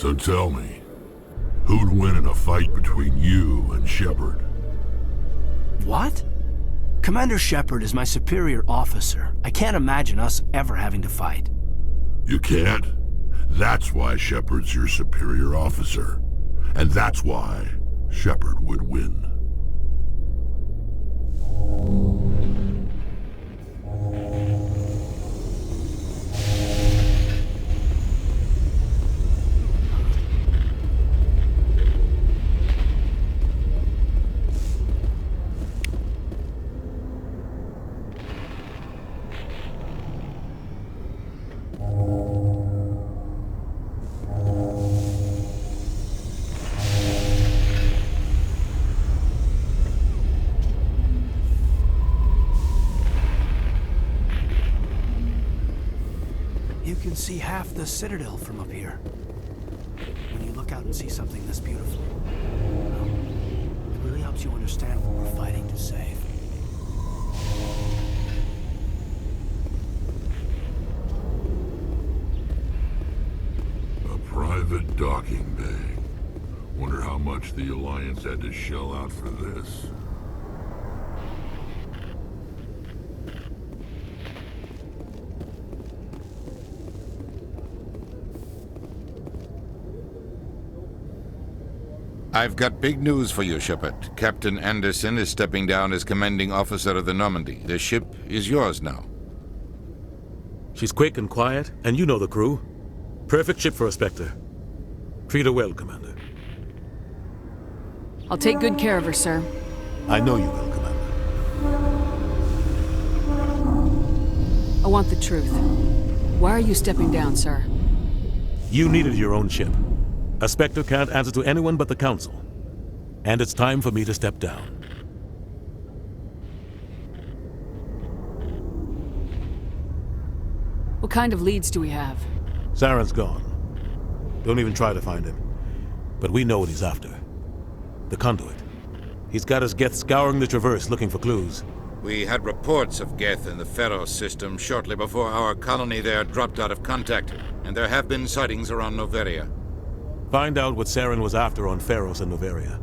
So tell me, who'd win in a fight between you and Shepard? What? Commander Shepard is my superior officer. I can't imagine us ever having to fight. You can't? That's why Shepard's your superior officer. And that's why Shepard would win. You can see half the Citadel from up here. When you look out and see something this beautiful, well, it really helps you understand what we're fighting to save. A private docking bay. Wonder how much the Alliance had to shell out for this. I've got big news for you, Shepard. Captain Anderson is stepping down as commanding officer of the Normandy. The ship is yours now. She's quick and quiet, and you know the crew. Perfect ship for a Spectre. Treat her well, Commander. I'll take good care of her, sir. I know you will, Commander. I want the truth. Why are you stepping down, sir? You needed your own ship. A Spectre can't answer to anyone but the Council. And it's time for me to step down. What kind of leads do we have? Saren's gone. Don't even try to find him. But we know what he's after. The Conduit. He's got his Geth scouring the Traverse looking for clues. We had reports of Geth in the Pharaoh system shortly before our colony there dropped out of contact, and there have been sightings around Noveria. Find out what Saren was after on Pharos and Noveria.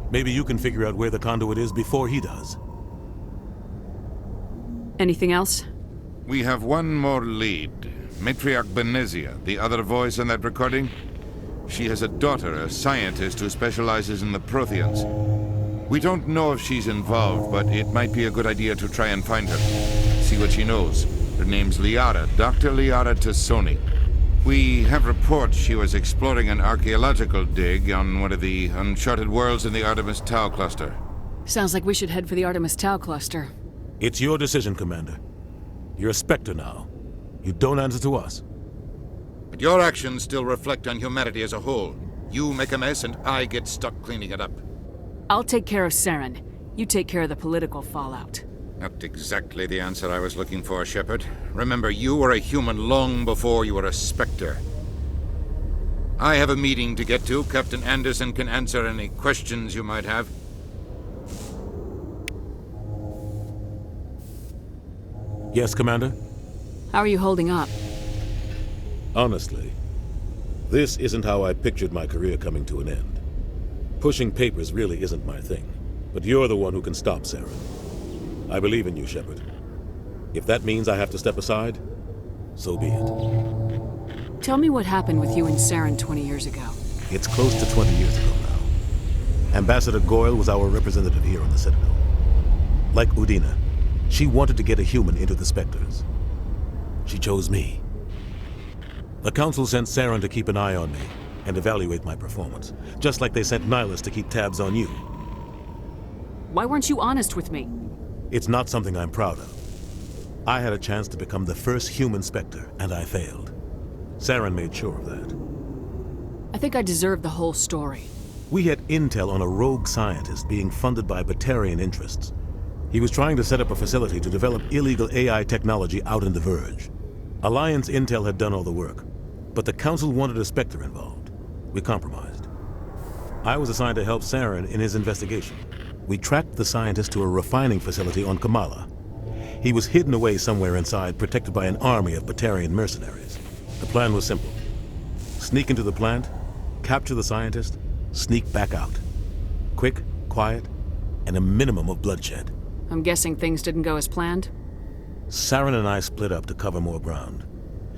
Maybe you can figure out where the Conduit is before he does. Anything else? We have one more lead. Matriarch Benezia, the other voice in that recording. She has a daughter, a scientist who specializes in the Protheans. We don't know if she's involved, but it might be a good idea to try and find her. See what she knows. Her name's Liara, Dr. Liara Tassoni. We have reports she was exploring an archaeological dig on one of the uncharted worlds in the Artemis Tau cluster. Sounds like we should head for the Artemis Tau cluster. It's your decision, Commander. You're a Spectre now. You don't answer to us. But your actions still reflect on humanity as a whole. You make a mess and I get stuck cleaning it up. I'll take care of Saren. You take care of the political fallout. Not exactly the answer I was looking for, Shepard. Remember, you were a human long before you were a Spectre. I have a meeting to get to. Captain Anderson can answer any questions you might have. Yes, Commander? How are you holding up? Honestly, this isn't how I pictured my career coming to an end. Pushing papers really isn't my thing, but you're the one who can stop Saren. I believe in you, Shepard. If that means I have to step aside, so be it. Tell me what happened with you and Saren 20 years ago. It's close to 20 years ago now. Ambassador Goyle was our representative here on the Citadel. Like Udina, she wanted to get a human into the Spectres. She chose me. The Council sent Saren to keep an eye on me and evaluate my performance, just like they sent Nihilus to keep tabs on you. Why weren't you honest with me? It's not something I'm proud of. I had a chance to become the first human Spectre, and I failed. Saren made sure of that. I think I deserve the whole story. We had intel on a rogue scientist being funded by Batarian interests. He was trying to set up a facility to develop illegal AI technology out in the Verge. Alliance intel had done all the work, but the Council wanted a Spectre involved. We compromised. I was assigned to help Saren in his investigation. We tracked the scientist to a refining facility on Kamala. He was hidden away somewhere inside, protected by an army of Batarian mercenaries. The plan was simple. Sneak into the plant, Capture the scientist, sneak back out. Quick, quiet, and a minimum of bloodshed. I'm guessing things didn't go as planned? Saren and I split up to cover more ground.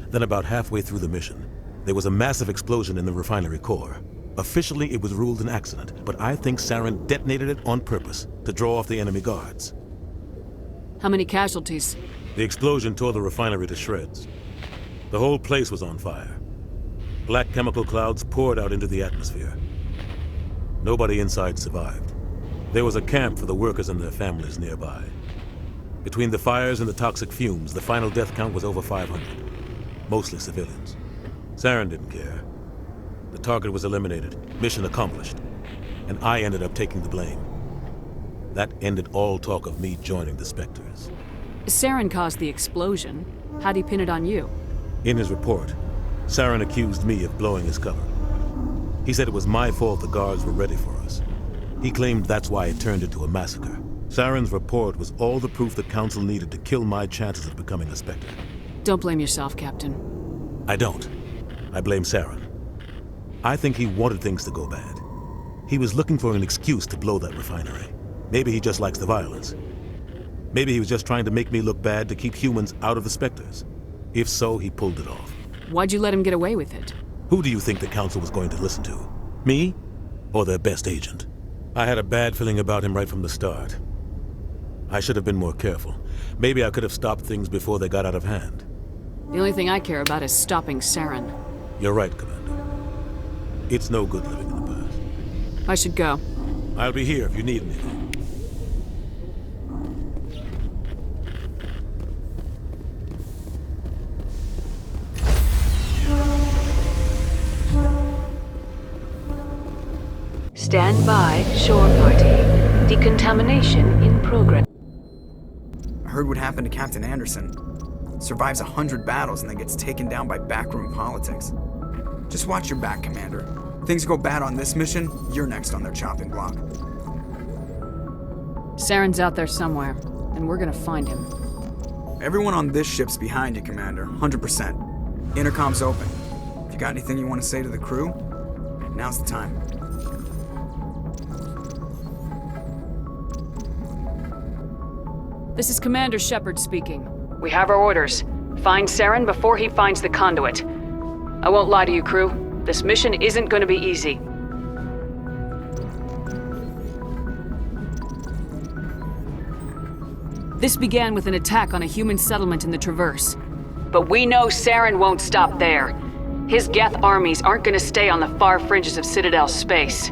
Then about halfway through the mission, there was a massive explosion in the refinery core. Officially, it was ruled an accident, but I think Saren detonated it on purpose to draw off the enemy guards. How many casualties? The explosion tore the refinery to shreds. The whole place was on fire. Black chemical clouds poured out into the atmosphere. Nobody inside survived. There was a camp for the workers and their families nearby. Between the fires and the toxic fumes, the final death count was over 500. Mostly civilians. Saren didn't care. The target was eliminated, mission accomplished, and I ended up taking the blame. That ended all talk of me joining the Spectres. Saren caused the explosion. How'd he pin it on you? In his report, Saren accused me of blowing his cover. He said it was my fault the guards were ready for us. He claimed that's why it turned into a massacre. Saren's report was all the proof the Council needed to kill my chances of becoming a Spectre. Don't blame yourself, Captain. I don't. I blame Saren. I think he wanted things to go bad. He was looking for an excuse to blow that refinery. Maybe he just likes the violence. Maybe he was just trying to make me look bad to keep humans out of the Spectres. If so, he pulled it off. Why'd you let him get away with it? Who do you think the Council was going to listen to? Me? Or their best agent? I had a bad feeling about him right from the start. I should have been more careful. Maybe I could have stopped things before they got out of hand. The only thing I care about is stopping Saren. You're right, Commander. It's no good living in the past. I should go. I'll be here if you need anything. Stand by, shore party. Decontamination in progress. I heard what happened to Captain Anderson. Survives 100 battles and then gets taken down by backroom politics. Just watch your back, Commander. Things go bad on this mission, you're next on their chopping block. Saren's out there somewhere, and we're gonna find him. Everyone on this ship's behind you, Commander, 100%. Intercom's open. If you got anything you want to say to the crew, now's the time. This is Commander Shepard speaking. We have our orders. Find Saren before he finds the conduit. I won't lie to you, crew. This mission isn't going to be easy. This began with an attack on a human settlement in the Traverse. But we know Saren won't stop there. His Geth armies aren't going to stay on the far fringes of Citadel space.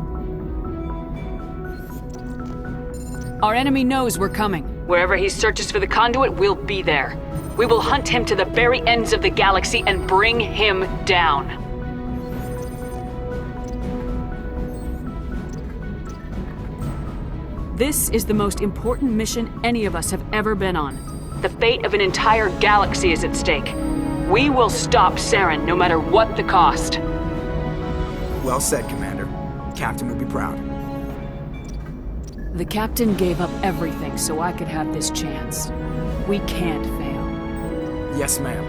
Our enemy knows we're coming. Wherever he searches for the conduit, we'll be there. We will hunt him to the very ends of the galaxy and bring him down. This is the most important mission any of us have ever been on. The fate of an entire galaxy is at stake. We will stop Saren no matter what the cost. Well said, Commander. Captain will be proud. The captain gave up everything so I could have this chance. We can't fail. Yes, ma'am.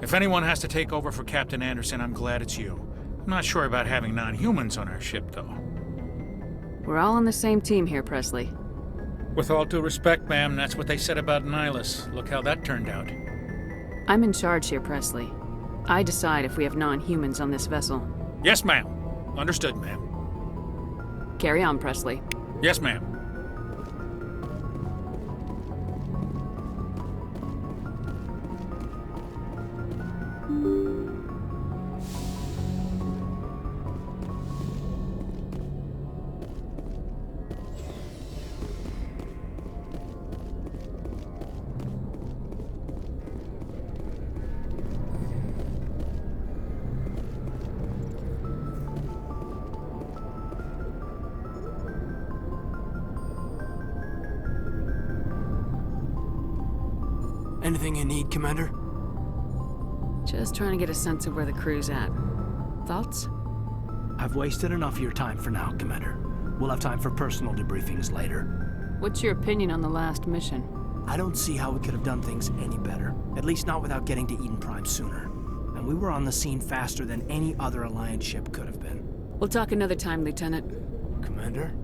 If anyone has to take over for Captain Anderson, I'm glad it's you. I'm not sure about having non-humans on our ship, though. We're all on the same team here, Presley. With all due respect, ma'am, that's what they said about Nihilus. Look how that turned out. I'm in charge here, Presley. I decide if we have non-humans on this vessel. Yes, ma'am. Understood, ma'am. Carry on, Presley. Yes, ma'am. Anything you need, Commander? Just trying to get a sense of where the crew's at. Thoughts? I've wasted enough of your time for now, Commander. We'll have time for personal debriefings later. What's your opinion on the last mission? I don't see how we could have done things any better. At least not without getting to Eden Prime sooner. And we were on the scene faster than any other Alliance ship could have been. We'll talk another time, Lieutenant. Commander?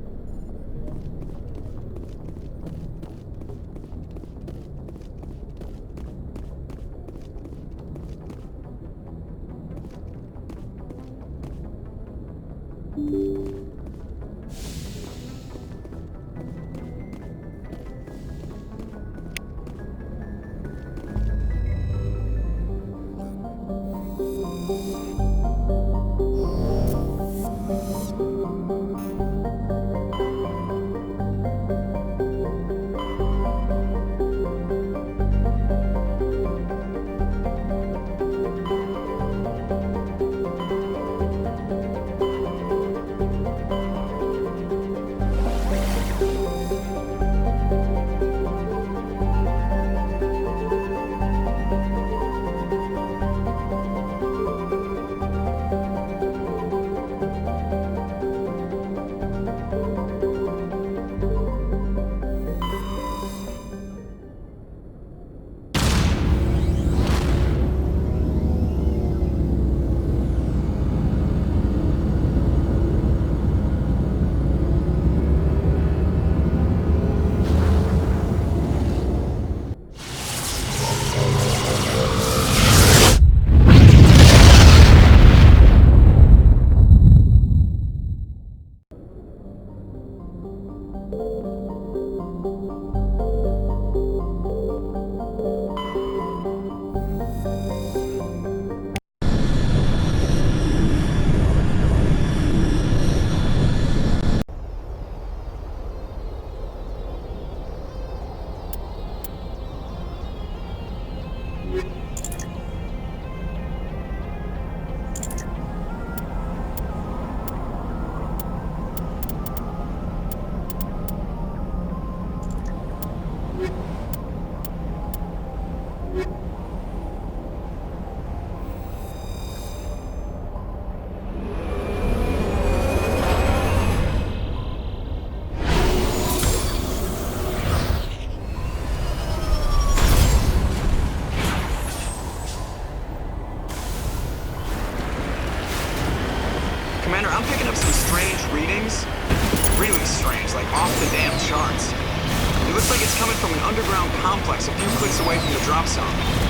Commander, I'm picking up some strange readings. Really strange, like off the damn charts. It looks like it's coming from an underground complex a few clicks away from the drop zone.